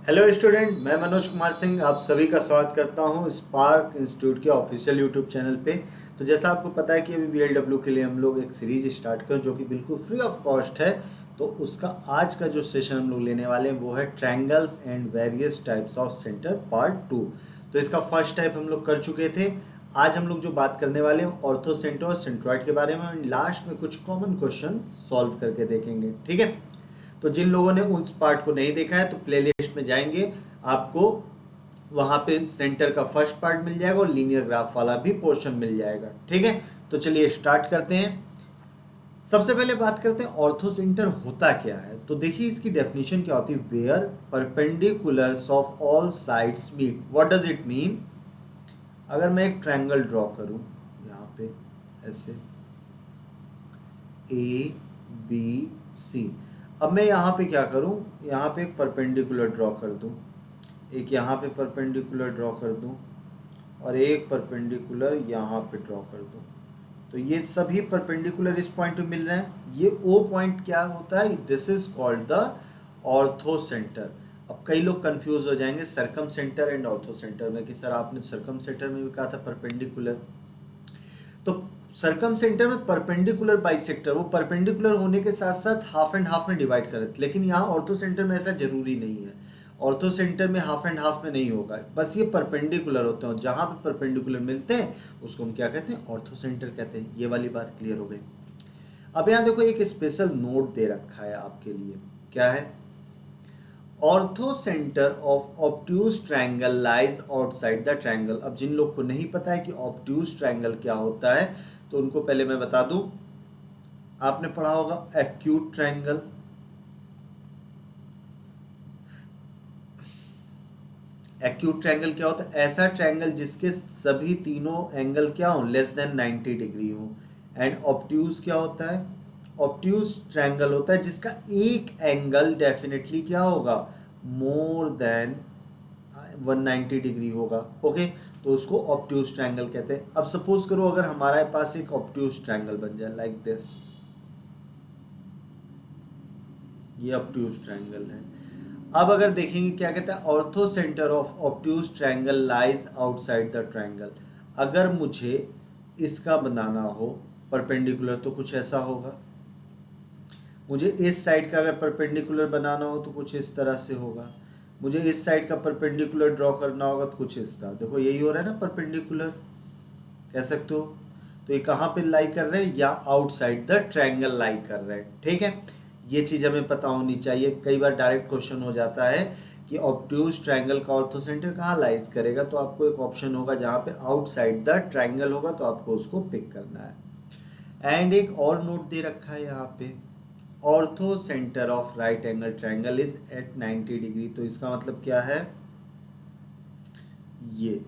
Hello student, मैं मनोज कुमार सिंह आप सभी का स्वागत करता हूं स्पार्क इंस्टीट्यूट के ऑफिशियल यूट्यूब चैनल पे। तो जैसा आपको पता है कि अभी वीएलडब्ल्यू के लिए हम लोग एक सीरीज स्टार्ट कर जो कि बिल्कुल फ्री ऑफ कॉस्ट है। तो उसका आज का जो सेशन हम लोग लेने वाले हैं वो है triangles and various types of centre part 2। तो इसका फर्स्ट टाइप हम लोग कर चुके थे। आज हम लोग जो बात करने वाले हैं ऑर्थो सेंटर और सेंट्रॉइड के बारे में, लास्ट में कुछ कॉमन क्वेश्चन सॉल्व करके देखेंगे। ठीक है, तो जिन लोगों ने उस पार्ट को नहीं देखा है तो प्लेलिस्ट में जाएंगे, आपको वहां पे सेंटर का फर्स्ट पार्ट मिल जाएगा और लीनियर ग्राफ वाला भी पोर्शन मिल जाएगा। ठीक है, तो चलिए स्टार्ट करते हैं। सबसे पहले बात करते हैं ऑर्थो सेंटर होता क्या है। तो देखिए इसकी डेफिनेशन क्या होती है, where perpendiculars of all sides meet. What does it mean? अगर मैं एक ट्रायंगल ड्रॉ करूं यहाँ पे ऐसे ए बी सी, अब मैं यहाँ पे क्या करूँ, यहाँ पे एक परपेंडिकुलर ड्रॉ कर दूँ, एक यहाँ पे परपेंडिकुलर ड्रॉ कर दूँ और एक परपेंडिकुलर यहाँ पे ड्रॉ कर दूँ। तो ये सभी परपेंडिकुलर इस पॉइंट पे मिल रहे हैं। ये ओ पॉइंट क्या होता है? This is called the ortho centre. अब कई लोग कंफ्यूज हो जाएंगे सरकम सेंटर एंड ऑर्थो सेंटर में कि सर आपने सरकम सेंटर में भी कहा था परपेंडिकुलर। तो सरकम सेंटर में परपेंडिकुलर बाइसेक्टर, वो परपेंडिकुलर होने के साथ साथ हाफ एंड हाफ में डिवाइड कर देते, लेकिन यहाँ ऑर्थो सेंटर में ऐसा जरूरी नहीं है। ऑर्थो सेंटर में हाफ एंड हाफ में नहीं होगा, बस ये परपेंडिकुलर होते हैं। जहाँ पे परपेंडिकुलर मिलते हैं उसको हम क्या कहते हैं? ऑर्थो सेंटर कहते हैं। ये वाली बात क्लियर हो गई। अब यहाँ देखो एक स्पेशल नोट दे रखा है आपके लिए। क्या है? Ortho centre of obtuse triangle lies outside the triangle. अब जिन लोग को नहीं पता है कि ऑब्ट्यूज ट्रायंगल क्या होता है तो उनको पहले मैं बता दूं। आपने पढ़ा होगा एक्यूट ट्रायंगल। एक्यूट ट्रायंगल क्या होता है? ऐसा ट्रायंगल जिसके सभी तीनों एंगल क्या हो, लेस देन 90 डिग्री हो। एंड ऑब्ट्यूज क्या होता है? ऑब्ट्यूज ट्रायंगल होता है जिसका एक एंगल डेफिनेटली क्या होगा, मोर देन 190 डिग्री होगा। ओके, तो उसको ऑब्ट्यूज ट्रायंगल कहते हैं। अब सपोज करो अगर हमारे पास एक ऑब्ट्यूज ट्रायंगल बन जाए लाइक दिस, ये ऑब्ट्यूज ट्रायंगल है। अब अगर देखेंगे क्या कहता है, ortho centre of obtuse triangle lies outside the triangle. अगर मुझे इसका बनाना हो परपेंडिकुलर तो कुछ ऐसा होगा। मुझे इस साइड का अगर परपेंडिकुलर बनाना हो तो कुछ इस तरह से होगा। मुझे इस साइड का परपेंडिकुलर ड्रॉ करना होगा तो कुछ इस तरह। देखो यही हो रहा है ना, परपेंडिकुलर कह सकते हो। तो ये कहाँ पे लाई कर रहे हैं? या आउटसाइड द ट्रायंगल लाई कर रहे हैं। ठीक है, ये चीज़ हमें पता होनी चाहिए। कई बार डायरेक्ट क्वेश्चन हो जाता है कि ऑब्ट्यूज ट्रायंगल का ऑर्थो सेंटर कहाँ लाइज करेगा, तो आपको एक ऑप्शन होगा जहाँ पे आउटसाइड द ट्रायंगल होगा, तो आपको उसको पिक करना है। एंड एक और नोट दे रखा है यहाँ पे, orthocentre of right angle triangle is at 90 degree. तो इसका मतलब क्या है? ये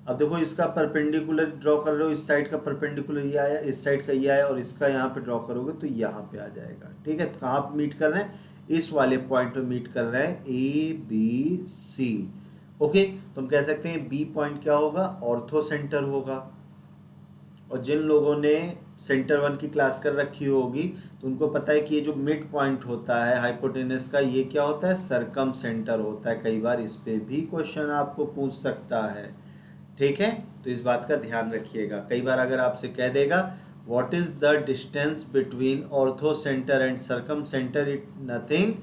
अब देखो इसका परपेंडिकुलर ड्रॉ कर रहे हो, इस साइड का परपेंडिकुलर ये आया, इस साइड का ये आया, और इसका यहाँ पे ड्रॉ करोगे तो यहाँ पे आ जाएगा। ठीक है, तो कहाँ पे मीट कर रहे हैं? इस वाले पॉइंट पे मीट कर रहे हैं, ए बी सी। ओके, तो हम कह सकते हैं बी पॉइंट क्या होगा? ऑर्थो सेंटर होगा। और जिन लोगों ने सेंटर 1 की क्लास कर रखी होगी तो उनको पता है कि ये जो मिड पॉइंट होता है हाइपोटेनस का, ये क्या होता है? सरकम सेंटर होता है। कई बार इस पे भी क्वेश्चन आपको पूछ सकता है। ठीक है, तो इस बात का ध्यान रखिएगा। कई बार अगर आपसे कह देगा what is the distance between orthocentre and circumcentre, it nothing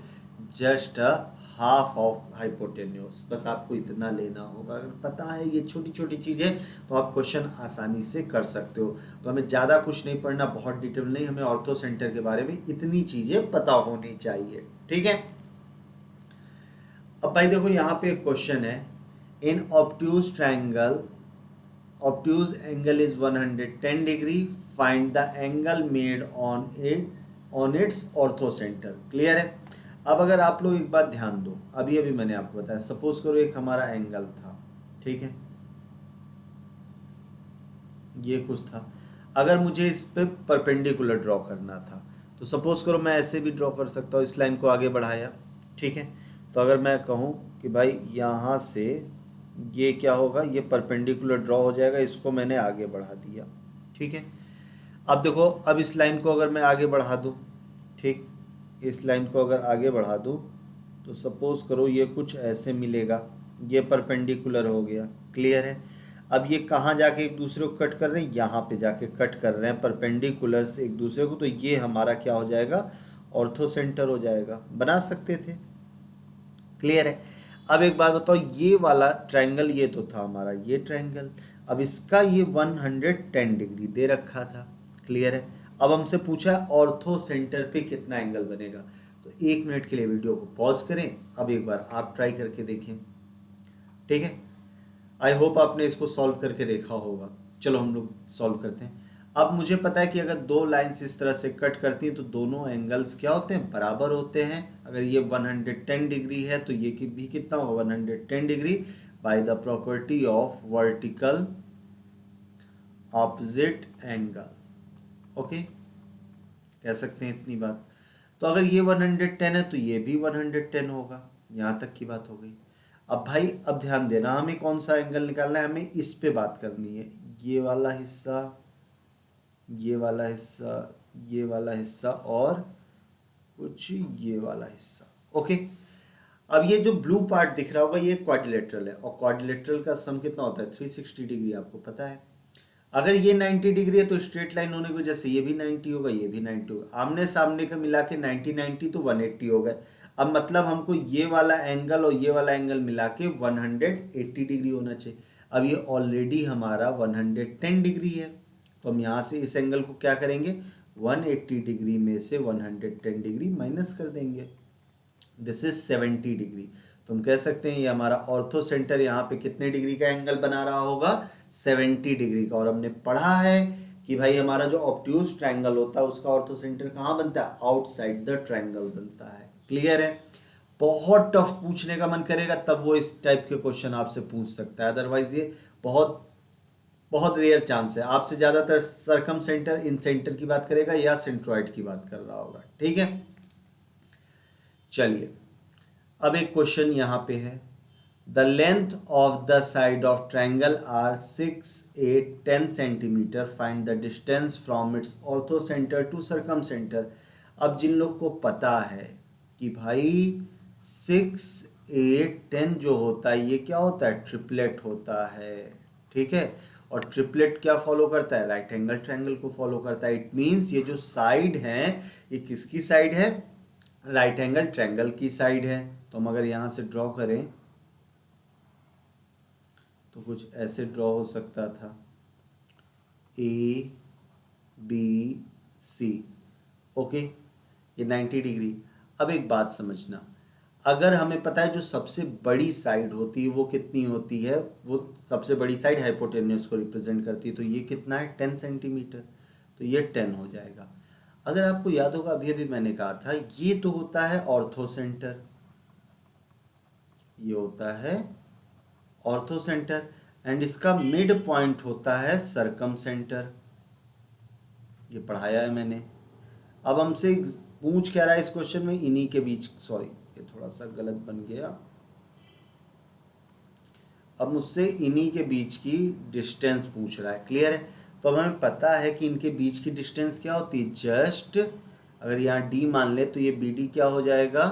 just a half of hypotenuse. बस आपको इतना लेना होगा। अगर पता है ये छोटी छोटी चीज़ें तो आप क्वेश्चन आसानी से कर सकते हो। तो हमें ज़्यादा कुछ नहीं पढ़ना, बहुत डिटेल नहीं, हमें ऑर्थो सेंटर के बारे में इतनी चीज़ें पता होनी चाहिए। ठीक है, अब भाई देखो यहाँ पे एक क्वेश्चन है, in obtuse triangle obtuse angle is 110 degree, find the angle made on its ortho center। Clear है? अब अगर आप लोग एक बात ध्यान दो, अभी अभी मैंने आपको बताया, सपोज करो एक हमारा एंगल था। ठीक है, ये कुछ था। अगर मुझे इस पे परपेंडिकुलर ड्रॉ करना था तो सपोज करो मैं ऐसे भी ड्रॉ कर सकता हूँ, इस लाइन को आगे बढ़ाया। ठीक है, तो अगर मैं कहूँ कि भाई यहाँ से ये क्या होगा, ये परपेंडिकुलर ड्रॉ हो जाएगा, इसको मैंने आगे बढ़ा दिया। ठीक है, अब देखो, अब इस लाइन को अगर मैं आगे बढ़ा दूँ, ठीक, इस लाइन को अगर आगे बढ़ा दूँ तो सपोज करो ये कुछ ऐसे मिलेगा, ये परपेंडिकुलर हो गया, क्लियर है। अब ये कहाँ जाके एक दूसरे को कट कर रहे हैं, यहाँ पे जाके कट कर रहे हैं परपेंडिकुलर से एक दूसरे को, तो ये हमारा क्या हो जाएगा, ऑर्थो सेंटर हो जाएगा, बना सकते थे, क्लियर है। अब एक बात बताओ, ये वाला ट्रायंगल ये तो था हमारा ये ट्रायंगल, अब इसका ये 110 डिग्री दे रखा था, क्लियर है। अब हमसे पूछा है ऑर्थो सेंटर पे कितना एंगल बनेगा, तो 1 मिनट के लिए वीडियो को पॉज करें, अब एक बार आप ट्राई करके देखें, ठीक है। आई होप आपने इसको सॉल्व करके देखा होगा। चलो हम लोग सॉल्व करते हैं। अब मुझे पता है कि अगर दो लाइंस इस तरह से कट करती हैं तो दोनों एंगल्स क्या होते हैं, बराबर होते हैं। अगर ये 110 डिग्री है तो ये भी कितना होगा, 110 degree by the property of vertical opposite angle. Okay, कह सकते हैं इतनी बात। तो अगर ये 110 है तो ये भी 110 होगा, यहाँ तक की बात हो गई। अब भाई अब ध्यान देना, हमें कौन सा एंगल निकालना है, हमें इस पे बात करनी है, ये वाला हिस्सा, ये वाला हिस्सा, ये वाला हिस्सा और कुछ ये वाला हिस्सा। ओके, अब ये जो ब्लू पार्ट दिख रहा होगा ये क्वाड्रिलेटरल है, और क्वाड्रिलेटरल का सम कितना होता है, 360 डिग्री, आपको पता है। अगर ये 90 डिग्री है तो स्ट्रेट लाइन होने की वजह से ये भी 90 होगा, ये भी 90 होगा, आमने सामने का मिला के 90 90 तो 180 हो गए। अब मतलब हमको ये वाला एंगल और ये वाला एंगल मिला के 180 डिग्री होना चाहिए। अब ये ऑलरेडी हमारा 110 डिग्री है, तो हम यहाँ से इस एंगल को क्या करेंगे, 180 डिग्री में से 110 डिग्री माइनस कर देंगे, दिस इज 70 डिग्री। तो हम कह सकते हैं ये हमारा ऑर्थो सेंटर यहाँ पे कितने डिग्री का एंगल बना रहा होगा, 70 डिग्री का। और हमने पढ़ा है कि भाई हमारा जो ऑब्ट्यूज ट्रायंगल होता है उसका ऑर्थो सेंटर कहाँ बनता है, आउटसाइड द ट्रायंगल बनता है, क्लियर है। बहुत टफ पूछने का मन करेगा तब वो इस टाइप के क्वेश्चन आपसे पूछ सकता है, अदरवाइज ये बहुत बहुत रेयर चांस है। आपसे ज़्यादातर सरकम सेंटर इन सेंटर की बात करेगा या सेंट्रॉइड की बात कर रहा होगा, ठीक है। चलिए अब एक क्वेश्चन यहाँ पे है, the length of the side of triangle are 6, 8, 10 centimetre, find the distance from its orthocentre to circumcentre. अब जिन लोग को पता है कि भाई 6, 8, 10 जो होता है ये क्या होता है, ट्रिपलेट होता है, ठीक है। और ट्रिपलेट क्या फॉलो करता है, राइट एंगल ट्रायंगल को फॉलो करता है। इट मीन्स ये जो साइड है ये किसकी साइड है, राइट एंगल ट्रायंगल की साइड है। तो हम अगर यहाँ से ड्रॉ करें तो कुछ ऐसे ड्रॉ हो सकता था, ए बी सी, ओके, ये 90 डिग्री। अब एक बात समझना, अगर हमें पता है जो सबसे बड़ी साइड होती है वो कितनी होती है, वो सबसे बड़ी साइड हाइपोटेन्यूस को रिप्रेजेंट करती है, तो ये कितना है 10 सेंटीमीटर, तो ये 10 हो जाएगा। अगर आपको याद होगा अभी अभी मैंने कहा था ये तो होता है ऑर्थो सेंटर, ये होता है ऑर्थो सेंटर, एंड इसका मिड पॉइंट होता है सरकम सेंटर, ये पढ़ाया है मैंने। अब हमसे पूछ क्या रहा है इस क्वेश्चन में, इन्हीं के बीच, सॉरी ये थोड़ा सा गलत बन गया, अब मुझसे इन्हीं के बीच की डिस्टेंस पूछ रहा है, क्लियर है। तो अब हमें पता है कि इनके बीच की डिस्टेंस क्या होती है, जस्ट अगर यहाँ डी मान ले तो ये बी डी क्या हो जाएगा,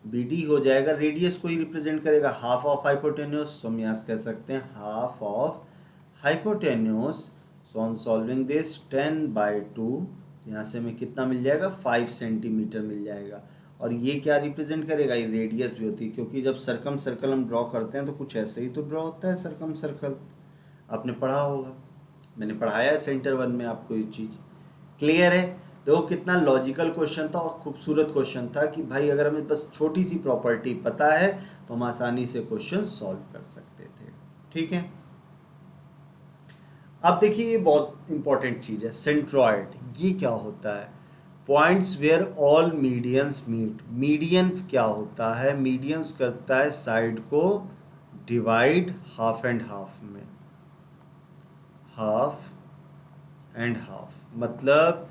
बी डी हो जाएगा, रेडियस को ही रिप्रेजेंट करेगा, हाफ ऑफ हाइपोटेन्यूस। सो हम यहाँ कह सकते हैं half of hypotenuse. So on solving this 10/2, यहाँ से हमें कितना मिल जाएगा, 5 सेंटीमीटर मिल जाएगा। और ये क्या रिप्रेजेंट करेगा, ये रेडियस भी होती है, क्योंकि जब सरकम सर्कल हम ड्रॉ करते हैं तो कुछ ऐसे ही तो ड्रॉ होता है सरकम सर्कल, आपने पढ़ा होगा, मैंने पढ़ाया है सेंटर 1 में आपको ये चीज़, क्लियर है। देखो कितना लॉजिकल क्वेश्चन था और खूबसूरत क्वेश्चन था कि भाई अगर हमें बस छोटी सी प्रॉपर्टी पता है तो हम आसानी से क्वेश्चन सॉल्व कर सकते थे, ठीक है। अब देखिए ये बहुत इंपॉर्टेंट चीज़ है, सेंट्रॉइड, ये क्या होता है, points where all medians meet. Medians क्या होता है, मीडियंस करता है साइड को डिवाइड हाफ एंड हाफ में, हाफ एंड हाफ, मतलब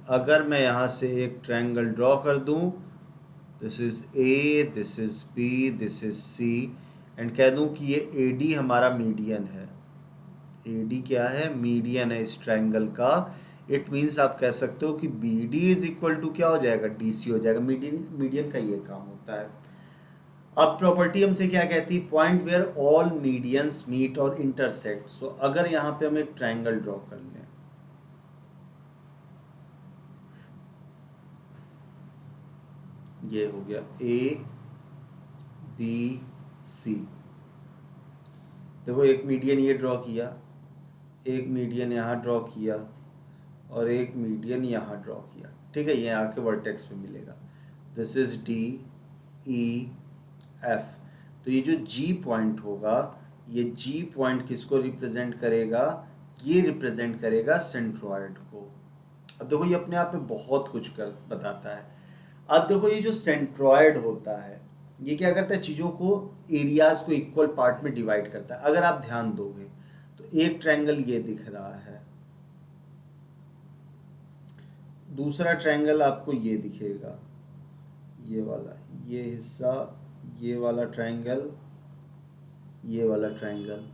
अगर मैं यहाँ से एक ट्रायंगल ड्रॉ कर दूँ, this is A, this is B, this is C, and कह दूँ कि ये ए डी हमारा मीडियन है, ए डी क्या है, मीडियन है इस ट्रायंगल का। इट मीन्स आप कह सकते हो कि B D is equal to क्या हो जाएगा, डी सी हो जाएगा। मीडियन मीडियन का ये काम होता है। अब प्रॉपर्टी हमसे क्या कहती है, point where all medians meet और इंटरसेक्ट। सो अगर यहाँ पे हम एक ट्रायंगल ड्रॉ कर लें, ये हो गया ए बी सी। देखो एक मीडियन ये ड्रॉ किया, एक मीडियन यहाँ ड्रॉ किया और एक मीडियन यहाँ ड्रॉ किया, ठीक है, ये आके वर्टेक्स पे मिलेगा। This is D E F. तो ये जो जी पॉइंट होगा, ये जी पॉइंट किसको रिप्रेजेंट करेगा, ये रिप्रेजेंट करेगा सेंट्रॉयड को। अब देखो ये अपने आप में बहुत कुछ कर बताता है। अब देखो ये जो सेंट्रॉयड होता है ये क्या करता है, चीज़ों को, एरियाज को इक्वल पार्ट में डिवाइड करता है। अगर आप ध्यान दोगे तो एक ट्रायंगल ये दिख रहा है, दूसरा ट्रायंगल आपको ये दिखेगा, ये वाला, ये हिस्सा, ये वाला ट्रायंगल, ये वाला ट्रायंगल,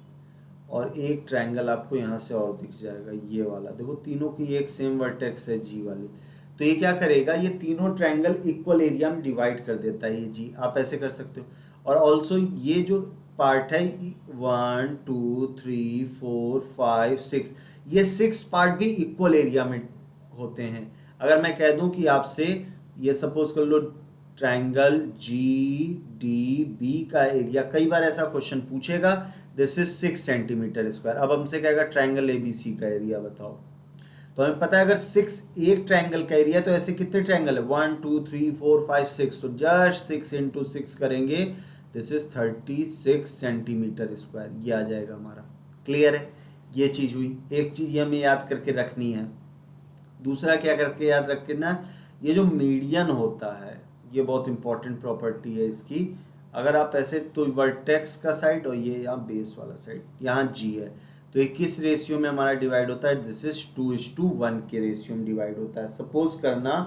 और एक ट्रायंगल आपको यहाँ से और दिख जाएगा, ये वाला। देखो तीनों की एक सेम वर्टेक्स है जी वाली। तो ये क्या करेगा, ये तीनों ट्रायंगल इक्वल एरिया में डिवाइड कर देता है ये जी। आप ऐसे कर सकते हो। और ऑल्सो ये जो पार्ट है 1 2 3 4 5 6, ये 6 पार्ट भी इक्वल एरिया में होते हैं। अगर मैं कह दूं कि आपसे, ये सपोज कर लो ट्रायंगल जी डी बी का एरिया, कई बार ऐसा क्वेश्चन पूछेगा, दिस इज 6 सेंटीमीटर स्क्वायर। अब हमसे कहेगा ट्रायंगल ए बी सी का एरिया बताओ, तो हमें पता है अगर 6 एक ट्रायंगल का एरिया, तो ऐसे कितने ट्रायंगल है, 1 2 3 4 5 6, तो जस्ट 6 इंटू 6 करेंगे, दिस इज 36 सेंटीमीटर स्क्वायर, ये आ जाएगा हमारा। क्लियर है, ये चीज़ हुई। एक चीज़ ये हमें याद करके रखनी है। दूसरा क्या करके याद रखना, ये जो मीडियन होता है ये बहुत इंपॉर्टेंट प्रॉपर्टी है इसकी। अगर आप ऐसे, तो वर्टेक्स का साइड और ये यहाँ बेस वाला साइड, यहाँ जी है, तो ये किस रेशियो में हमारा डिवाइड होता है, दिस इज 2:1 के रेशियो में डिवाइड होता है। सपोज करना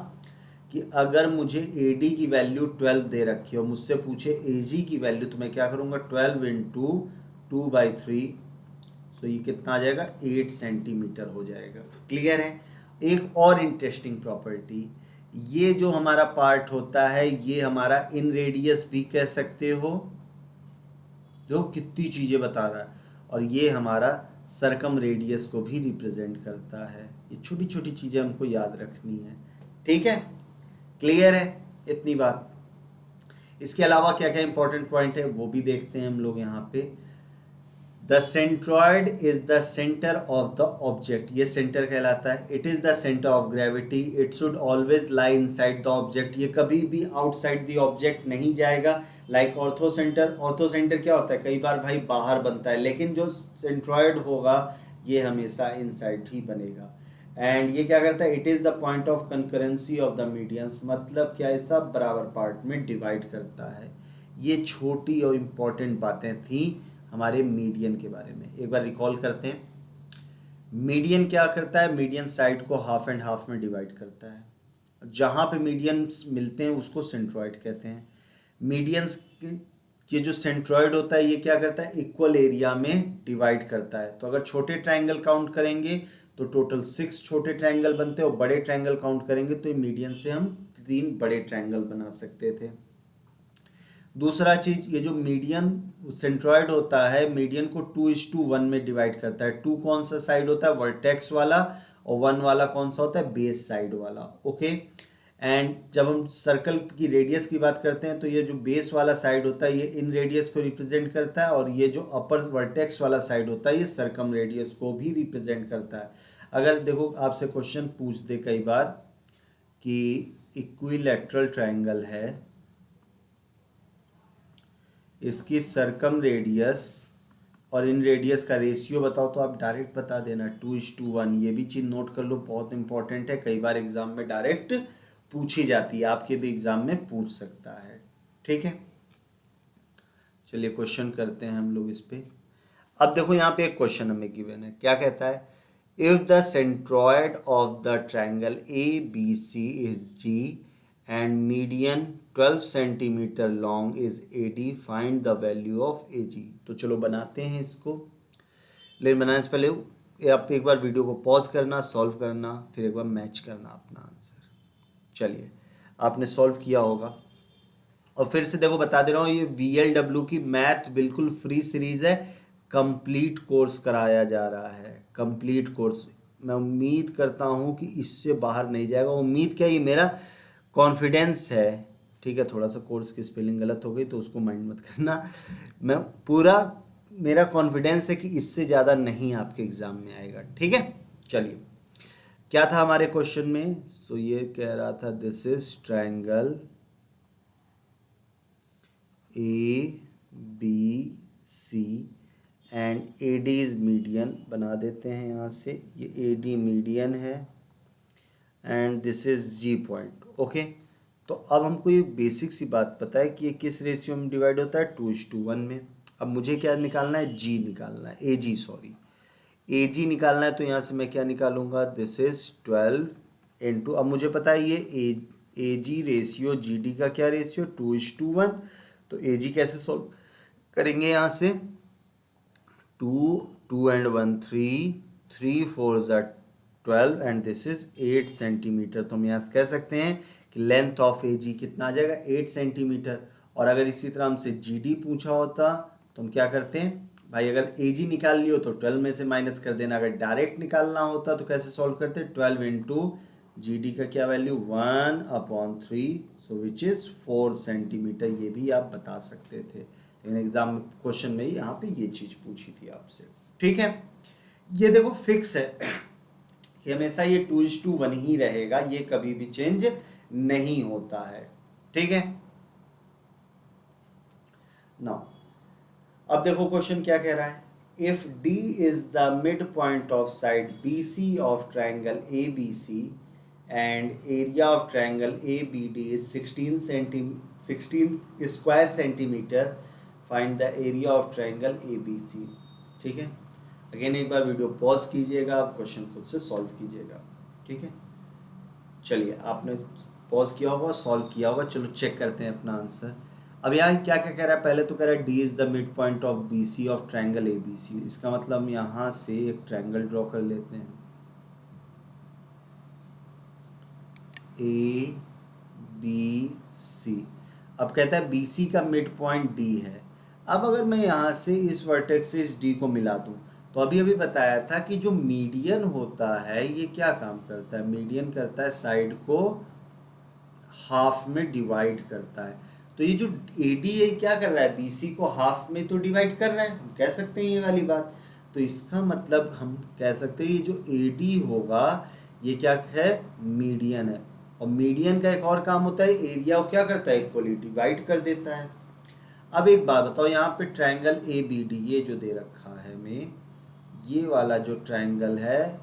कि अगर मुझे ए डी की वैल्यू 12 दे रखी हो, मुझसे पूछे ए जी की वैल्यू, तो मैं क्या करूँगा, 12 इंटू 2/3, सो ये कितना आ जाएगा, 8 सेंटीमीटर हो जाएगा। क्लियर है। एक और इंटरेस्टिंग प्रॉपर्टी, ये जो हमारा पार्ट होता है ये हमारा इन रेडियस भी कह सकते हो, जो कितनी चीज़ें बता रहा है, और ये हमारा सरकम रेडियस को भी रिप्रेजेंट करता है। ये छोटी छोटी चीज़ें हमको याद रखनी है, ठीक है। क्लियर है इतनी बात। इसके अलावा क्या क्या इंपॉर्टेंट पॉइंट है वो भी देखते हैं हम लोग यहाँ पे। The centroid is the centre of the object, ये सेंटर कहलाता है। It is the centre of gravity, it should always lie inside the object, ये कभी भी आउटसाइड द ऑब्जेक्ट नहीं जाएगा। Like ortho centre, ortho centre क्या होता है, कई बार भाई बाहर बनता है, लेकिन जो सेंट्रॉयड होगा ये हमेशा इनसाइड ही बनेगा। एंड ये क्या करता है, it is the point of concurrency of the medians, मतलब क्या, ये सब बराबर पार्ट में डिवाइड करता है। ये छोटी और इम्पॉर्टेंट बातें थी हमारे मीडियन के बारे में। एक बार रिकॉल करते हैं। मीडियन क्या करता है, मीडियन साइड को हाफ एंड हाफ में डिवाइड करता है। जहाँ पे मीडियंस मिलते हैं उसको सेंट्रॉयड कहते हैं। मीडियंस ये जो सेंट्रॉयड होता है ये क्या करता है, इक्वल एरिया में डिवाइड करता है। तो अगर छोटे ट्रायंगल काउंट करेंगे तो टोटल 6 छोटे ट्रायंगल बनते हैं, और बड़े ट्रायंगल काउंट करेंगे तो मीडियन से हम 3 बड़े ट्रायंगल बना सकते थे। दूसरा चीज, ये जो मीडियन सेंट्रॉयड होता है, मीडियन को 2:1 में डिवाइड करता है। 2 कौन सा साइड होता है, वर्टेक्स वाला, और 1 वाला कौन सा होता है, बेस साइड वाला। ओके। एंड जब हम सर्कल की रेडियस की बात करते हैं तो ये जो बेस वाला साइड होता है ये इन रेडियस को रिप्रेजेंट करता है, और ये जो अपर वर्टेक्स वाला साइड होता है ये सरकम रेडियस को भी रिप्रेजेंट करता है। अगर देखो आपसे क्वेश्चन पूछ दे कई बार कि इक्विलैटरल ट्रायंगल है, इसकी सरकम रेडियस और इन रेडियस का रेशियो बताओ, तो आप डायरेक्ट बता देना 2:1। ये भी चीज़ नोट कर लो, बहुत इंपॉर्टेंट है, कई बार एग्जाम में डायरेक्ट पूछी जाती है, आपके भी एग्जाम में पूछ सकता है। ठीक है, चलिए क्वेश्चन करते हैं हम लोग इस पे। अब देखो यहाँ पे एक क्वेश्चन हमें गिवन है, क्या कहता है, if the centroid of the triangle A B C is G and median 12 centimetre long is AD, find the value of AG। तो चलो बनाते हैं इसको, लेकिन बनाने से पहले आप एक बार वीडियो को पॉज करना, सॉल्व करना, फिर एक बार मैच करना अपना आंसर। चलिए, आपने सॉल्व किया होगा और फिर से देखो बता दे रहा हूँ, ये VLW की मैथ बिल्कुल फ्री सीरीज है, कंप्लीट कोर्स कराया जा रहा है, कंप्लीट कोर्स। मैं उम्मीद करता हूँ कि इससे बाहर नहीं जाएगा। उम्मीद क्या, ये मेरा कॉन्फिडेंस है, ठीक है। थोड़ा सा कोर्स की स्पेलिंग गलत हो गई तो उसको माइंड मत करना। मैं पूरा, मेरा कॉन्फिडेंस है कि इससे ज़्यादा नहीं आपके एग्ज़ाम में आएगा, ठीक है। चलिए, क्या था हमारे क्वेश्चन में? तो ये कह रहा था this is triangle ABC and AD is median. बना देते हैं यहाँ से, ये AD मीडियन है and this is G point, okay. तो अब हमको ये बेसिक सी बात पता है कि ये किस रेशियो में डिवाइड होता है, 2:1 में। अब मुझे क्या निकालना है, G निकालना है, AG सॉरी, AG निकालना है। तो यहाँ से मैं क्या निकालूंगा, दिस इज 12 इंटू, अब मुझे पता है ये AG रेशियो GD का क्या रेशियो, 2:1। तो AG कैसे सॉल्व करेंगे, यहाँ से 2 एंड 1 3 4 ज़ा 12 एंड दिस इज 8 सेंटीमीटर। तो हम यहाँ से कह सकते हैं कि लेंथ ऑफ AG कितना आ जाएगा, 8 सेंटीमीटर। और अगर इसी तरह हमसे GD पूछा होता तो हम क्या करते हैं भाई, अगर AG निकाल लियो तो 12 में से माइनस कर देना। अगर डायरेक्ट निकालना होता तो कैसे सॉल्व करते, 12 इंटू GD का क्या value, 1/3, so which is 4 centimetre. ये भी आप बता सकते थे, लेकिन एग्जाम क्वेश्चन में यहाँ पे ये चीज पूछी थी आपसे, ठीक है। ये देखो फिक्स है कि हमेशा ये 2:1 ही रहेगा, ये कभी भी चेंज नहीं होता है, ठीक है ना। अब देखो क्वेश्चन क्या कह रहा है, if D is the mid point of side BC of triangle ABC and area of triangle ABD is 16 square centimetre, find the area of triangle ABC, ठीक है। अगेन एक बार वीडियो पॉज कीजिएगा, आप क्वेश्चन खुद से सॉल्व कीजिएगा, ठीक है। चलिए, आपने पॉज किया होगा, सॉल्व किया होगा, चलो चेक करते हैं अपना आंसर। अब यहाँ क्या क्या कह रहा है, पहले तो कह रहा है D is the mid point of BC of triangle ABC। इसका मतलब हम यहाँ से एक ट्रायंगल ड्रॉ कर लेते हैं, ABC। अब कहता है BC का मिड पॉइंट D है। अब अगर मैं यहाँ से इस वर्टेक्स से इस D को मिला दूँ, तो अभी अभी बताया था कि जो मीडियन होता है ये क्या काम करता है, मीडियन करता है साइड को हाफ में डिवाइड करता है। तो ये जो AD है क्या कर रहा है, BC को हाफ में तो डिवाइड कर रहा है, हम कह सकते हैं ये वाली बात। तो इसका मतलब हम कह सकते हैं ये जो AD होगा ये क्या है, मीडियन है। और मीडियन का एक और काम होता है, एरिया को क्या करता है, इक्वली डिवाइड कर देता है। अब एक बात बताओ, यहाँ पे ट्रायंगल ABD ये जो दे रखा है हमें, ये वाला जो ट्रायंगल है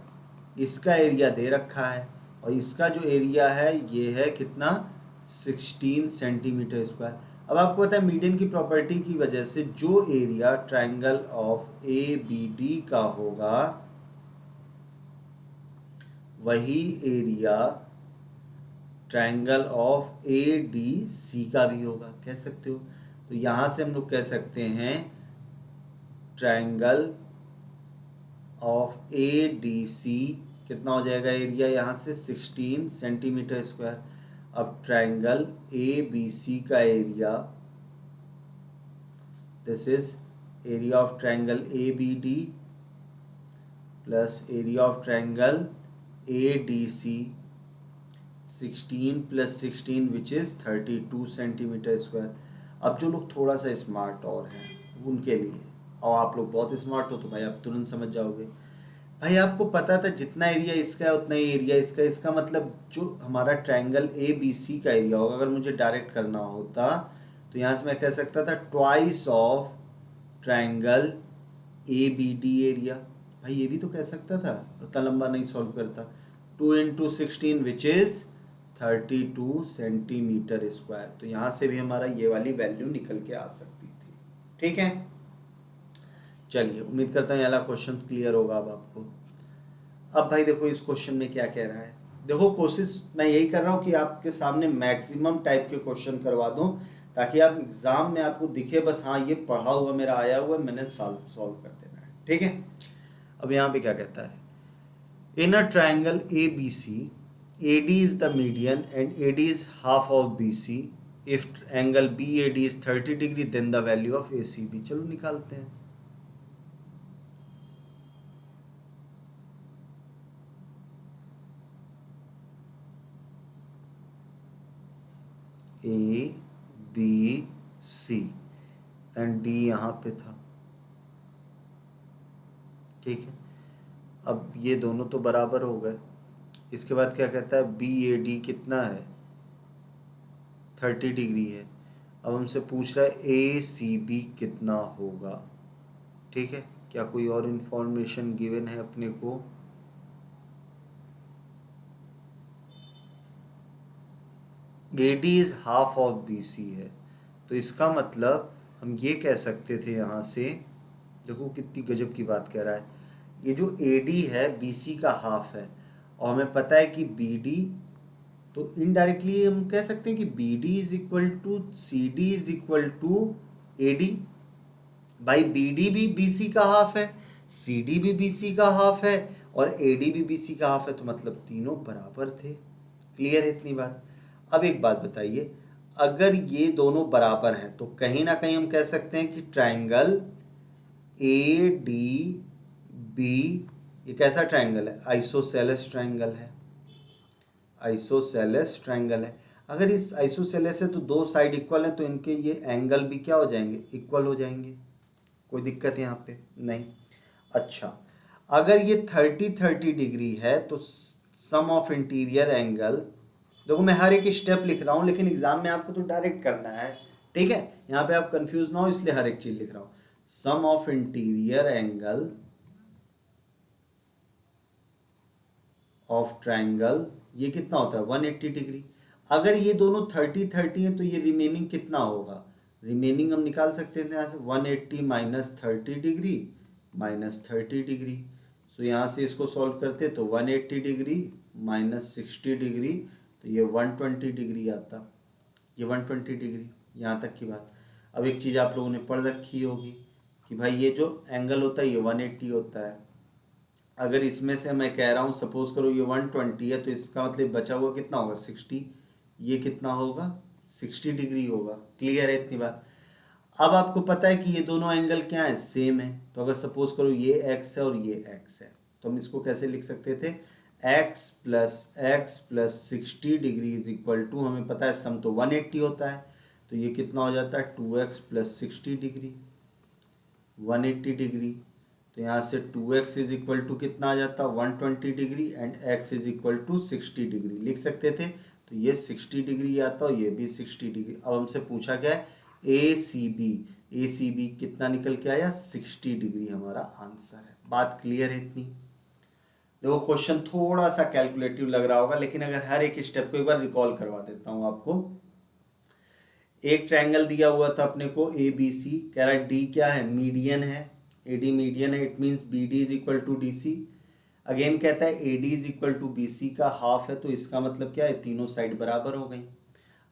इसका एरिया दे रखा है, और इसका जो एरिया है ये है कितना, 16 सेंटीमीटर स्क्वायर। अब आपको पता है मीडियन की प्रॉपर्टी की वजह से जो एरिया ट्रायंगल ऑफ ABD का होगा वही एरिया ट्रायंगल ऑफ ADC का भी होगा, कह सकते हो। तो यहाँ से हम लोग कह सकते हैं ट्रायंगल ऑफ ADC कितना हो जाएगा एरिया, यहाँ से 16 सेंटीमीटर स्क्वायर। अब ट्रायंगल ABC का area, this is area of triangle ABD plus area of triangle ADC, 16 + 16 which is 32 centimetre square. अब जो लोग थोड़ा सा स्मार्ट और हैं उनके लिए, और आप लोग बहुत स्मार्ट हो तो भाई आप तुरंत समझ जाओगे। भाई आपको पता था जितना एरिया इसका है उतना ही एरिया इसका, इसका मतलब जो हमारा ट्रायंगल ABC का एरिया होगा, अगर मुझे डायरेक्ट करना होता तो यहाँ से मैं कह सकता था twice of triangle ABD area. भाई ये भी तो कह सकता था, उतना लंबा नहीं सॉल्व करता। 2 × 16 विच इज 32 सेंटीमीटर स्क्वायर। तो यहाँ से भी हमारा ये वाली वैल्यू निकल के आ सकती थी, ठीक है। चलिए, उम्मीद करता हूँ ये वाला क्वेश्चन क्लियर होगा अब आपको। अब भाई देखो इस क्वेश्चन में क्या कह रहा है, देखो कोशिश मैं यही कर रहा हूँ कि आपके सामने मैक्सिमम टाइप के क्वेश्चन करवा दूँ, ताकि आप एग्जाम में आपको दिखे बस हाँ ये पढ़ा हुआ मेरा आया हुआ मैंने सॉल्व कर देना है, ठीक है। अब यहाँ पे क्या कहता है, in a triangle ABC AD is the median and AD is half of BC, if angle B A D is 30 degree then the value of A C B. चलो निकालते हैं। A B C and D यहाँ पे था, ठीक है। अब ये दोनों तो बराबर हो गए। इसके बाद क्या कहता है, बी ए डी कितना है, 30 डिग्री है। अब हमसे पूछ रहा है ए सी बी कितना होगा, ठीक है। क्या कोई और इंफॉर्मेशन गिवन है अपने को? A D is half of B C है, तो इसका मतलब हम ये कह सकते थे यहाँ से, देखो कितनी गजब की बात कह रहा है, ये जो ए डी है बी सी का हाफ है, और हमें पता है कि बी डी, तो इनडायरेक्टली हम कह सकते हैं कि B D is equal to C D is equal to A D. भाई बी डी भी बी सी का हाफ है, सी डी भी बी सी का हाफ है, और ए डी भी बी सी का हाफ है, तो मतलब तीनों बराबर थे। क्लियर है इतनी बात? अब एक बात बताइए, अगर ये दोनों बराबर हैं तो कहीं ना कहीं हम कह सकते हैं कि ट्राइंगल ए डी बी ये कैसा ट्राइंगल है, आइसोसेलेस ट्राइंगल है, आइसोसेलेस ट्राइंगल है। अगर इस आइसोसेलेस है तो दो साइड इक्वल है, तो इनके ये एंगल भी क्या हो जाएंगे, इक्वल हो जाएंगे। कोई दिक्कत है यहाँ पे? नहीं। अच्छा, अगर ये 30 डिग्री है तो सम ऑफ इंटीरियर एंगल, देखो मैं हर एक स्टेप लिख रहा हूँ, लेकिन एग्जाम में आपको तो डायरेक्ट करना है, ठीक है। यहाँ पे आप कंफ्यूज ना हो इसलिए हर एक चीज लिख रहा हूँ। Sum of interior angle of triangle, ये कितना होता है, 180 डिग्री। अगर ये दोनों 30 है तो ये रिमेनिंग कितना होगा, रिमेनिंग हम निकाल सकते हैं यहाँ से, 180 माइनस 30 डिग्री माइनस 30 डिग्री। सो यहाँ से इसको सॉल्व करते तो 180 डिग्री माइनस 60 डिग्री, तो ये 120 डिग्री आता, ये 120 डिग्री। यहाँ तक की बात। अब एक चीज़ आप लोगों ने पढ़ रखी होगी कि भाई ये जो एंगल होता है ये 180 होता है। अगर इसमें से मैं कह रहा हूँ सपोज करो ये 120 है, तो इसका मतलब बचा हुआ कितना होगा, 60। ये कितना होगा, 60 डिग्री होगा। क्लियर है इतनी बात? अब आपको पता है कि ये दोनों एंगल क्या है, सेम है। तो अगर सपोज करो ये x है और ये x है, तो हम इसको कैसे लिख सकते थे, x plus 60 degree is equal to, हमें पता है सम तो 180 होता है, तो ये कितना हो जाता है 2x प्लस 60 डिग्री, 180 डिग्री। तो यहाँ से 2x इज इक्वल टू कितना आ जाता, 120 degree, and x is equal to 60 degree लिख सकते थे। तो ये 60 डिग्री आता और ये भी 60 डिग्री। अब हमसे पूछा क्या है, ए सी बी कितना निकल के आया, 60 डिग्री हमारा आंसर है। बात क्लियर है इतनी? देखो क्वेश्चन थोड़ा सा कैलकुलेटिव लग रहा होगा, लेकिन अगर हर एक स्टेप को एक बार रिकॉल करवा देता हूँ आपको। एक ट्रायंगल दिया हुआ था अपने को ए बी सी, कह रहा है डी क्या है, मीडियन है, ए डी मीडियन है, it means B D is equal to D C. Again कहता है A D is equal to B C का हाफ है, तो इसका मतलब क्या है, तीनों साइड बराबर हो गई।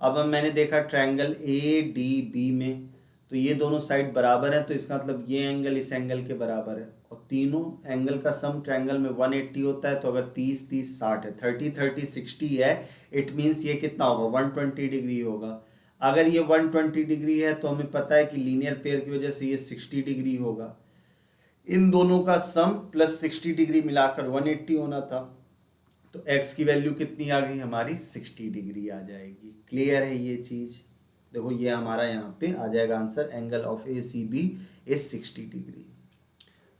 अब मैंने देखा ट्रायंगल ए डी बी में, तो ये दोनों साइड बराबर है, तो इसका मतलब ये एंगल इस एंगल के बराबर है, और तीनों एंगल का सम ट्रायंगल में 180 होता है। तो अगर 30 30 60 है, 30 30 60 है, इट मीन्स ये कितना होगा, 120 डिग्री होगा। अगर ये 120 डिग्री है तो हमें पता है कि लीनियर पेयर की वजह से ये 60 डिग्री होगा। इन दोनों का सम प्लस 60 डिग्री मिलाकर 180 होना था, तो x की वैल्यू कितनी आ गई हमारी, 60 डिग्री आ जाएगी। क्लियर है ये चीज? देखो ये हमारा यहाँ पे आ जाएगा answer, angle of A C B is 60 degree.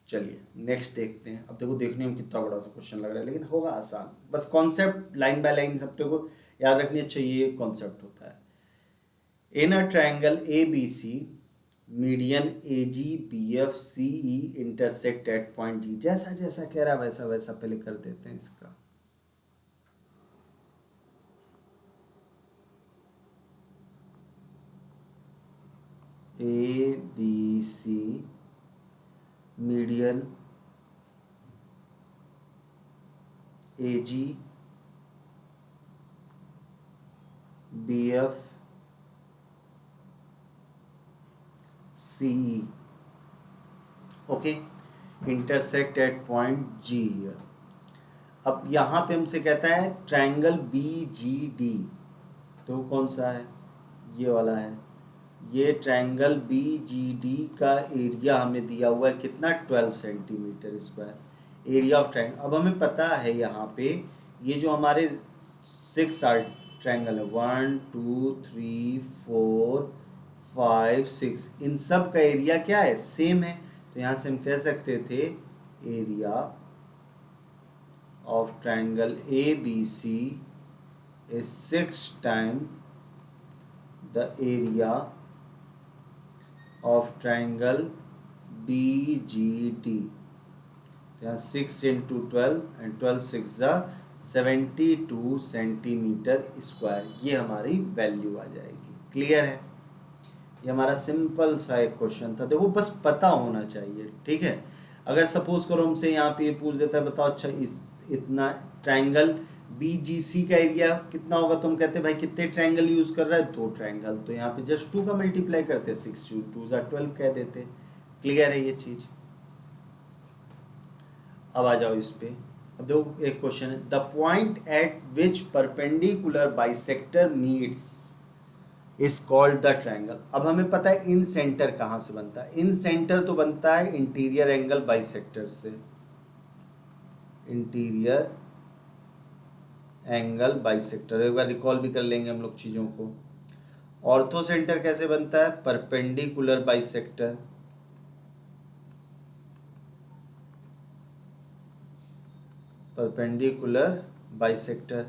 चलिए नेक्स्ट देखते हैं। अब देखो देखने में कितना बड़ा सा क्वेश्चन लग रहा है, लेकिन होगा आसान। बस कॉन्सेप्ट लाइन बाय लाइन सब को याद रखनी चाहिए, कॉन्सेप्ट होता है। In a triangle A B C, median A G B F C E intersect at point G. जैसा जैसा कह रहा है वैसा वैसा पहले कर देते हैं इसका। A B C, median A G B F C, okay, intersect at point G. अब यहाँ पे हमसे कहता है ट्रायंगल बी जी डी, तो कौन सा है, ये वाला है, ये ट्रायंगल BGD का एरिया हमें दिया हुआ है कितना, 12 centimetre square area of triangle. अब हमें पता है यहाँ पे ये जो हमारे 6 ट्रायंगल है, 1 2 3 4 5 6, इन सब का एरिया क्या है, सेम है। तो यहाँ से हम कह सकते थे area of triangle ABC is 6 times the area of triangle BGD। तो यहाँ 6 into 12 and 12 6 72 सेंटीमीटर स्क्वायर, ये हमारी वैल्यू आ जाएगी। क्लियर है, ये हमारा सिंपल सा एक क्वेश्चन था। देखो बस पता होना चाहिए, ठीक है। अगर सपोज करो हमसे यहाँ पे ये पूछ देता है, बताओ अच्छा इतना ट्रायंगल BGC का एरिया कितना होगा, तो हम कहते हैं भाई कितने ट्रायंगल यूज कर रहा है, 2 ट्रायंगल, तो यहाँ पे जस्ट 2 का मल्टीप्लाई करते हैं, 6 2 12 कह देते। क्लियर है ये चीज। अब आ जाओ इस पे। अब देखो एक क्वेश्चन है, the point at which perpendicular bisector meets is called the triangle. अब हमें पता है इन सेंटर कहाँ से बनता है, इन सेंटर तो बनता है इंटीरियर एंगल बाइसेक्टर से, इंटीरियर एंगल बाइसेक्टर। एक बार रिकॉल भी कर लेंगे हम लोग चीजों को। ऑर्थो सेंटर कैसे बनता है, perpendicular bisector, perpendicular bisector.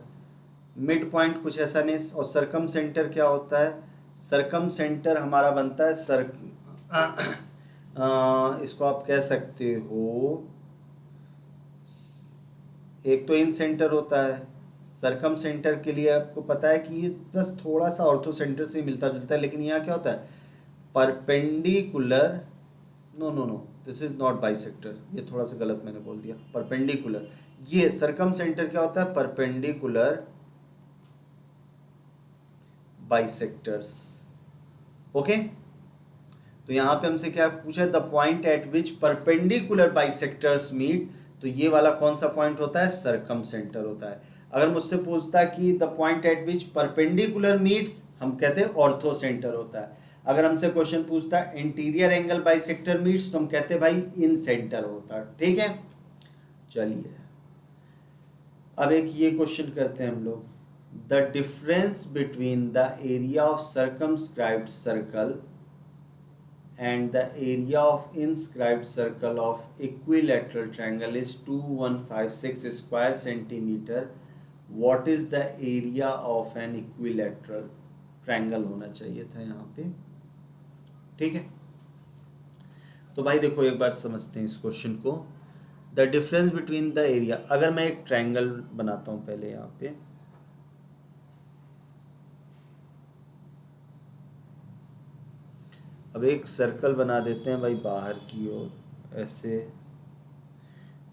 Mid point कुछ ऐसा नहीं। और सरकम सेंटर क्या होता है, सरकम सेंटर हमारा बनता है इसको आप कह सकते हो, एक तो इन सेंटर होता है, सरकम सेंटर के लिए आपको पता है कि ये बस थोड़ा सा ऑर्थो सेंटर से मिलता जुलता है, लेकिन यहाँ क्या होता है, perpendicular, no no no this is not bisector, ये थोड़ा सा गलत मैंने बोल दिया, परपेंडिकुलर। ये सरकम सेंटर क्या होता है, परपेंडिकुलर बाइसेक्टर्स। ओके, तो यहाँ पे हमसे क्या पूछा है, the point at which perpendicular bisectors meet, तो ये वाला कौन सा पॉइंट होता है, सरकम सेंटर होता है। अगर मुझसे पूछता है कि the point at which perpendicular meets, हम कहते हैं ऑर्थो सेंटर होता है। अगर हमसे क्वेश्चन पूछता है इंटीरियर एंगल बाइसेक्टर मीट्स, तो हम कहते हैं भाई इन सेंटर होता है। ठीक है, चलिए अब एक ये क्वेश्चन करते हैं हम लोग, the difference between the area of circumscribed circle and the area of inscribed circle of equilateral triangle is 2156 square centimeter. What is the area of an equilateral triangle होना चाहिए था यहाँ पे। ठीक है, तो भाई देखो एक बार समझते हैं इस क्वेश्चन को। The difference between the area, अगर मैं एक ट्रायंगल बनाता हूँ पहले यहाँ पे, अब एक सर्कल बना देते हैं भाई बाहर की ओर ऐसे,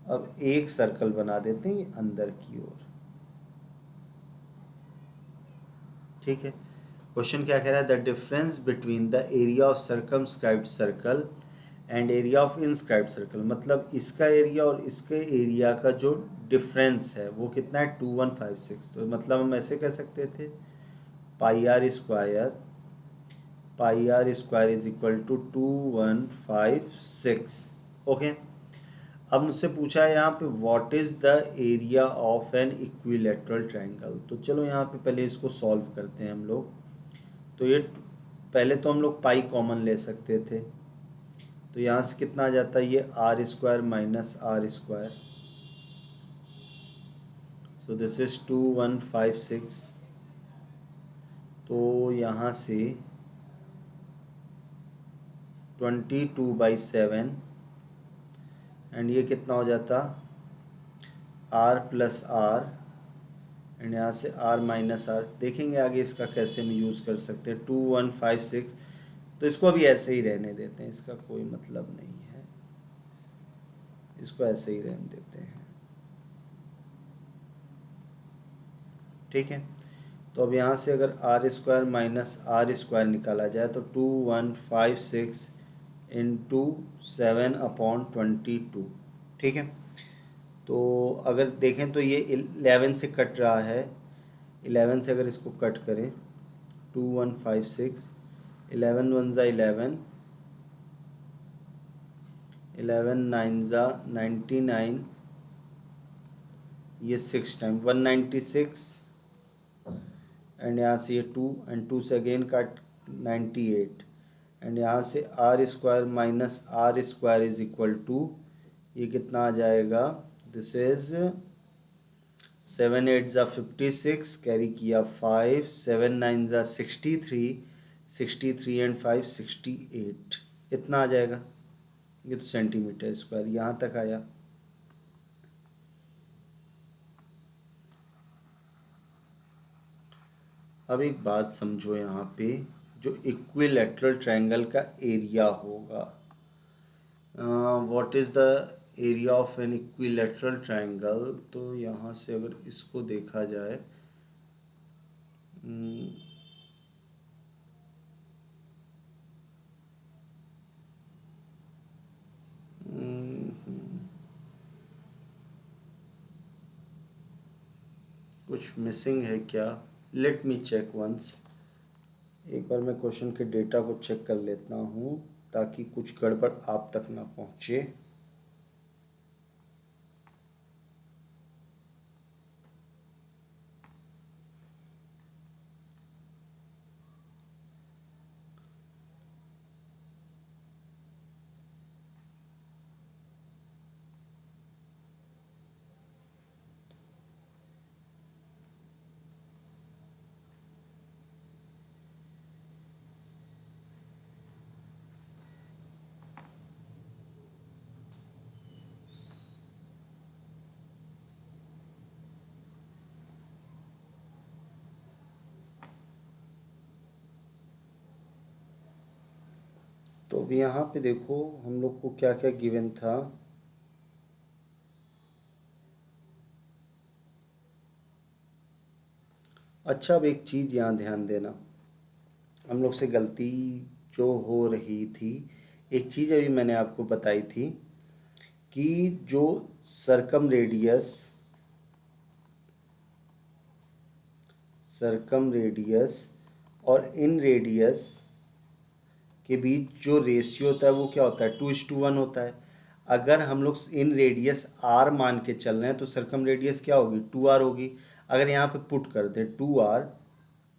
अब एक सर्कल बना देते हैं अंदर की ओर। ठीक है, क्वेश्चन क्या कह रहा है, the difference between the area of circumscribed circle and area of inscribed circle, मतलब इसका एरिया और इसके एरिया का जो डिफरेंस है वो कितना है, 2156। तो मतलब हम ऐसे कह सकते थे pi r square is equal to 2156। Okay, अब मुझसे पूछा है यहाँ पे what is the area of an equilateral triangle. तो चलो यहाँ पे पहले इसको सॉल्व करते हैं हम लोग। तो ये पहले तो हम लोग पाई कॉमन ले सकते थे, तो यहाँ से कितना आ जाता है, ये r square minus r square, so this is 2156। तो यहाँ से 22/7 एंड ये कितना हो जाता, आर प्लस आर एंड यहाँ से आर माइनस आर। देखेंगे आगे इसका कैसे हम यूज़ कर सकते हैं। 2156, तो इसको अभी ऐसे ही रहने देते हैं, इसका कोई मतलब नहीं है, इसको ऐसे ही रहने देते हैं। ठीक है, तो अब यहाँ से अगर r square minus r square निकाला जाए तो 2156 इंटू 7/22। ठीक है, तो अगर देखें तो ये 11 से कट रहा है, 11 से अगर इसको कट करें 2156, 11 1 ज़ा 11, 11 9 ज़ा 99, ये 6 टाइम 196, एंड यहाँ से ये 2 एंड 2 से अगेन काट 98, एंड यहाँ से r square minus r square is equal to, ये कितना आ जाएगा, दिस इज 7 8 ज़ा 56, कैरी किया 5, 7 9 ज़ा 63, 63 एंड 5 68, इतना आ जाएगा। ये तो सेंटीमीटर स्क्वायर यहाँ तक आया। अब एक बात समझो, यहाँ पे जो इक्विलैटरल ट्रायंगल का एरिया होगा, what is the area of an equilateral triangle, तो यहाँ से अगर इसको देखा जाए, कुछ मिसिंग है क्या, लेट मी चेक वंस। एक बार मैं क्वेश्चन के डेटा को चेक कर लेता हूँ ताकि कुछ गड़बड़ आप तक ना पहुँचे। तो अब यहाँ पे देखो हम लोग को क्या क्या गिवन था। अच्छा, अब एक चीज़ यहाँ ध्यान देना, हम लोग से गलती जो हो रही थी, एक चीज़ अभी मैंने आपको बताई थी कि जो सरकम रेडियस और इन रेडियस के बीच जो रेशियो होता है वो क्या होता है, 2:1 होता है। अगर हम लोग इन रेडियस r मान के चल रहे हैं तो सरकम रेडियस क्या होगी, 2r होगी। अगर यहाँ पे पुट कर दें 2r,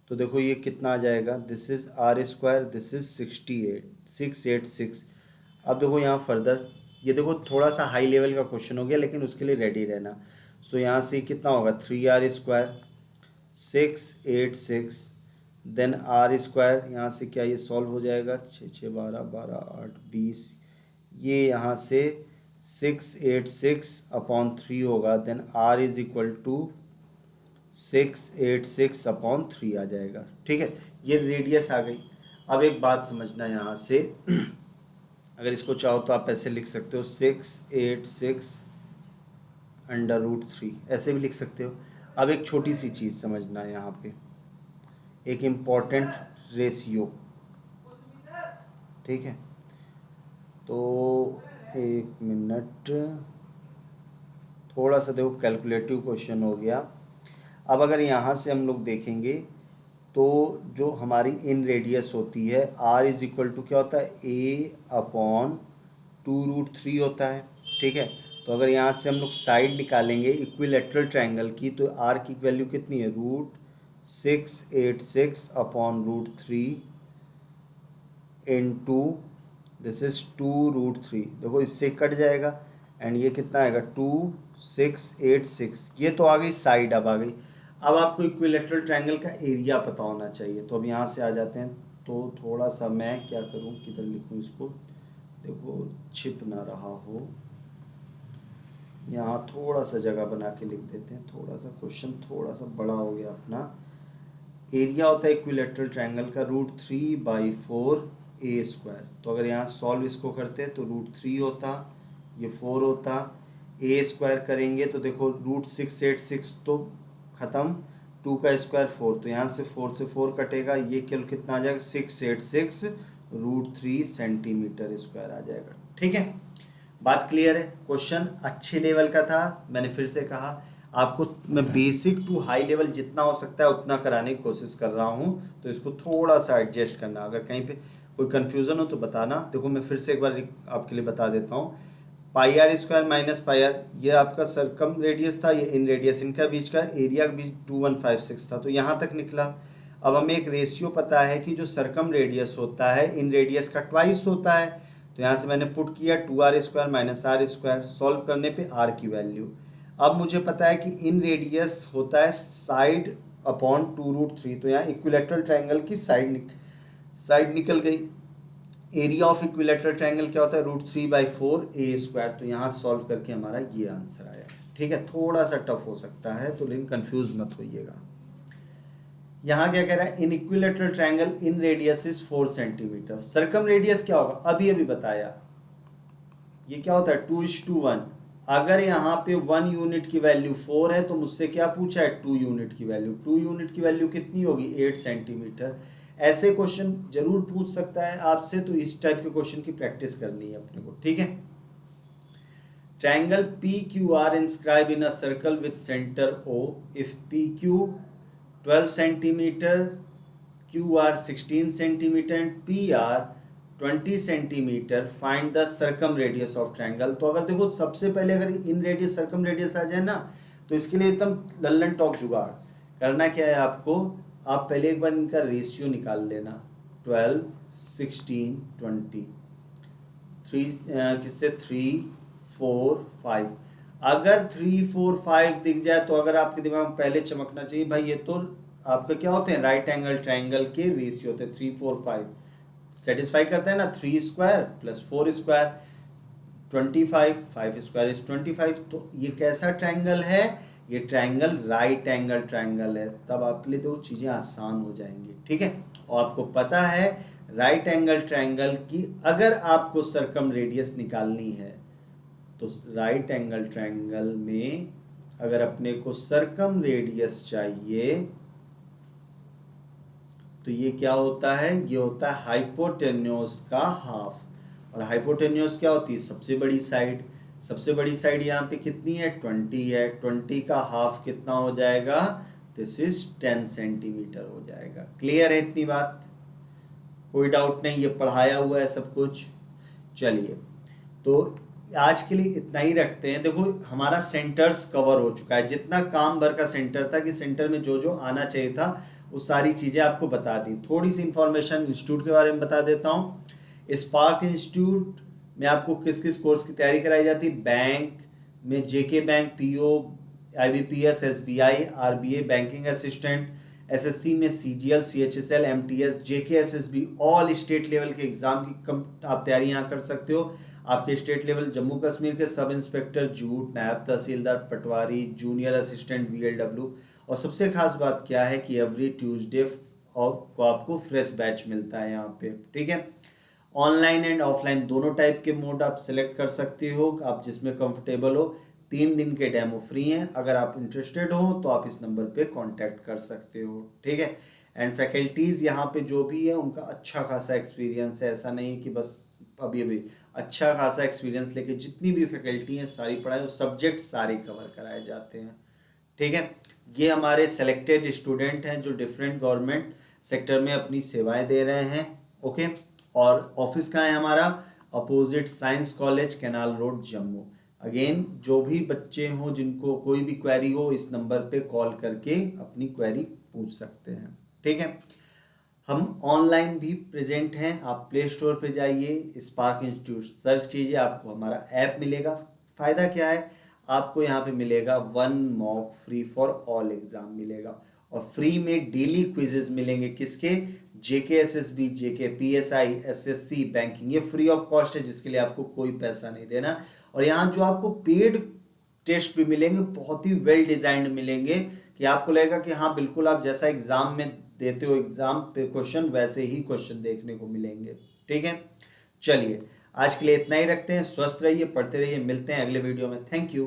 तो देखो ये कितना आ जाएगा, this is r square, this is 686। अब देखो यहाँ फर्दर, ये देखो थोड़ा सा हाई लेवल का क्वेश्चन हो गया, लेकिन उसके लिए रेडी रहना। सो यहाँ से कितना होगा, 3r square 686, then are square, यहाँ से क्या ये सॉल्व हो जाएगा, 6 6 12 12 8 20, ये यहाँ से 686/3 होगा, then r is equal to 686/3 आ जाएगा। ठीक है, ये रेडियस आ गई। अब एक बात समझना यहाँ से, अगर इसको चाहो तो आप ऐसे लिख सकते हो 686√3, ऐसे भी लिख सकते हो। अब एक छोटी सी चीज़ समझना है यहाँ पे, एक इम्पॉर्टेंट रेशियो, ठीक है। तो एक मिनट, थोड़ा सा देखो कैलकुलेटिव क्वेश्चन हो गया। अब अगर यहाँ से हम लोग देखेंगे तो जो हमारी इन रेडियस होती है, r इज इक्वल टू क्या होता है, a/2√3 होता है। ठीक है, तो अगर यहाँ से हम लोग साइड निकालेंगे इक्विलैटरल ट्रायंगल की, तो r की वैल्यू कितनी है, √686/√3 इंटू दिस इज 2√3, देखो इससे कट जाएगा, एंड ये कितना आएगा 2686। ये तो आ गई साइड, अब आ गई। अब आपको इक्विलैटरल ट्रायंगल का एरिया पता होना चाहिए, तो अब यहाँ से आ जाते हैं। तो थोड़ा सा मैं क्या करूँ, किधर लिखूँ इसको, देखो छिप ना रहा हो, यहाँ थोड़ा सा जगह बना के लिख देते हैं। थोड़ा सा क्वेश्चन थोड़ा सा बड़ा हो गया अपना। एरिया होता है इक्विलैटरल ट्रायंगल का √3/4 a²। तो अगर यहाँ सॉल्व इसको करते तो √3 होता, ये 4 होता, a² करेंगे तो देखो √686 तो ख़त्म, 2 का स्क्वायर 4, तो यहाँ से 4 से 4 कटेगा, ये केवल कितना आ जाएगा, 686√3 सेंटीमीटर स्क्वायर आ जाएगा। ठीक है, बात क्लियर है। क्वेश्चन अच्छे लेवल का था, मैंने फिर से कहा। आपको मैं बेसिक टू हाई लेवल जितना हो सकता है उतना कराने की कोशिश कर रहा हूँ, तो इसको थोड़ा सा एडजस्ट करना। अगर कहीं पे कोई कन्फ्यूज़न हो तो बताना। देखो मैं फिर से एक बार आपके लिए बता देता हूँ। Pi r square minus pi r, ये आपका सरकम रेडियस था, ये इन रेडियस, इनका बीच का एरिया बीच 2156 था, तो यहाँ तक निकला। अब हमें एक रेशियो पता है कि जो सरकम रेडियस होता है इन रेडियस का ट्वाइस होता है, तो यहाँ से मैंने पुट किया 2r square minus r square, solve करने पे r की वैल्यू। अब मुझे पता है कि इन रेडियस होता है साइड अपॉन 2√3, तो यहाँ इक्विलेटरल ट्रायंगल की साइड निकल गई। एरिया ऑफ इक्विलेटरल ट्रायंगल क्या होता है, √3/4 a², तो यहाँ सॉल्व करके हमारा ये आंसर आया। ठीक है, थोड़ा सा टफ हो सकता है तो लेकिन कंफ्यूज मत होइएगा। यहाँ क्या कह रहा है, in equilateral triangle inradius is 4 centimetre. Circumradius क्या होगा, अभी अभी बताया, ये क्या होता है 2:1। अगर यहाँ पे 1 यूनिट की वैल्यू 4 है तो मुझसे क्या पूछा है 2 यूनिट की वैल्यू। 2 यूनिट की वैल्यू कितनी होगी 8 सेंटीमीटर। ऐसे क्वेश्चन जरूर पूछ सकता है आपसे, तो इस टाइप के क्वेश्चन की प्रैक्टिस करनी है अपने को। ठीक है, triangle PQR inscribed in a circle with center O. If PQ 12 centimeter, QR 16 centimeter and PR 20 centimeter, find the circumradius of triangle। तो अगर देखो सबसे पहले अगर इन रेडियस सर्कम रेडियस आ जाए ना, तो इसके लिए एकदम लल्लन टॉक जुगाड़ करना क्या है आपको, आप पहले एक बार इनका रेशियो निकाल लेना, 12 16 20, 3 किससे 3 4 5। अगर 3 4 5 दिख जाए तो अगर आपके दिमाग में पहले चमकना चाहिए भाई ये तो आपका क्या होते हैं राइट एंगल ट्रायंगल के रेशियो होते हैं। 3 4 5 सेटिस्फाई करते हैं ना, 3 square plus 4 square 25, 5 square is 25। तो ये कैसा ट्रायंगल है, ये ट्रायंगल राइट एंगल ट्रायंगल है। तब आपके लिए तो चीज़ें आसान हो जाएंगी। ठीक है, और आपको पता है राइट एंगल ट्रायंगल की अगर आपको सरकम रेडियस निकालनी है तो राइट एंगल ट्रायंगल में अगर अपने को सरकम रेडियस चाहिए तो ये क्या होता है, ये होता है हाइपोटेन्यूज का हाफ। और हाइपोटेन्यूज क्या होती है, सबसे बड़ी साइड। सबसे बड़ी साइड यहाँ पे कितनी है 20 है, 20 का हाफ कितना हो जाएगा, दिस इज 10 सेंटीमीटर हो जाएगा। क्लियर है इतनी बात, कोई डाउट नहीं, ये पढ़ाया हुआ है सब कुछ। चलिए तो आज के लिए इतना ही रखते हैं। देखो हमारा सेंटर्स कवर हो चुका है, जितना काम भर का सेंटर था कि सेंटर में जो जो आना चाहिए था वो सारी चीज़ें आपको बता दी। थोड़ी सी इंफॉर्मेशन इंस्टीट्यूट के बारे में बता देता हूँ। स्पार्क इंस्टीट्यूट में आपको किस किस कोर्स की तैयारी कराई जाती है, बैंक में JK bank, PO, IBPS, SBI, RBA banking assistant, SSC में CGL, CHSL, MTS, JK SSB, all state level के एग्जाम की आप तैयारी यहाँ कर सकते हो। आपके स्टेट लेवल जम्मू कश्मीर के सब इंस्पेक्टर, जूट, नायब तहसीलदार, पटवारी, जूनियर असिस्टेंट, VLW। और सबसे खास बात क्या है कि एवरी ट्यूसडे को आपको फ्रेश बैच मिलता है यहाँ पे। ठीक है, ऑनलाइन एंड ऑफलाइन दोनों टाइप के मोड आप सिलेक्ट कर सकते हो, आप जिसमें कंफर्टेबल हो। 3 दिन के डेमो फ्री हैं, अगर आप इंटरेस्टेड हो तो आप इस नंबर पे कांटेक्ट कर सकते हो। ठीक है, एंड फैकल्टीज़ यहाँ पे जो भी है उनका अच्छा खासा एक्सपीरियंस है, ऐसा नहीं कि बस अभी अभी, अच्छा खासा एक्सपीरियंस लेके जितनी भी फैकल्टी हैं सारी पढ़ाई, सब्जेक्ट सारे कवर कराए जाते हैं। ठीक है, ये हमारे सेलेक्टेड स्टूडेंट हैं जो डिफरेंट गवर्नमेंट सेक्टर में अपनी सेवाएं दे रहे हैं। ओके, और ऑफिस कहाँ है हमारा, opposite signs college, canal road, Jammu. Again जो भी बच्चे हों जिनको कोई भी क्वेरी हो इस नंबर पे कॉल करके अपनी क्वेरी पूछ सकते हैं। ठीक है, हम ऑनलाइन भी प्रेजेंट हैं, आप प्ले स्टोर पे जाइए, स्पार्क इंस्टीट्यूट सर्च कीजिए, आपको हमारा ऐप मिलेगा। फ़ायदा क्या है, आपको यहाँ पे मिलेगा 1 mock free for all exam मिलेगा, और फ्री में डेली क्विजेज मिलेंगे किसके, JK SSB, JK PSI, SSC banking, ये फ्री ऑफ कॉस्ट है जिसके लिए आपको कोई पैसा नहीं देना। और यहाँ जो आपको पेड टेस्ट भी मिलेंगे बहुत ही वेल डिजाइंड मिलेंगे कि आपको लगेगा कि हाँ बिल्कुल आप जैसा एग्जाम में देते हो एग्जाम पे क्वेश्चन वैसे ही क्वेश्चन देखने को मिलेंगे। ठीक है, चलिए आज के लिए इतना ही रखते हैं। स्वस्थ रहिए, पढ़ते रहिए, मिलते हैं अगले वीडियो में। Thank you.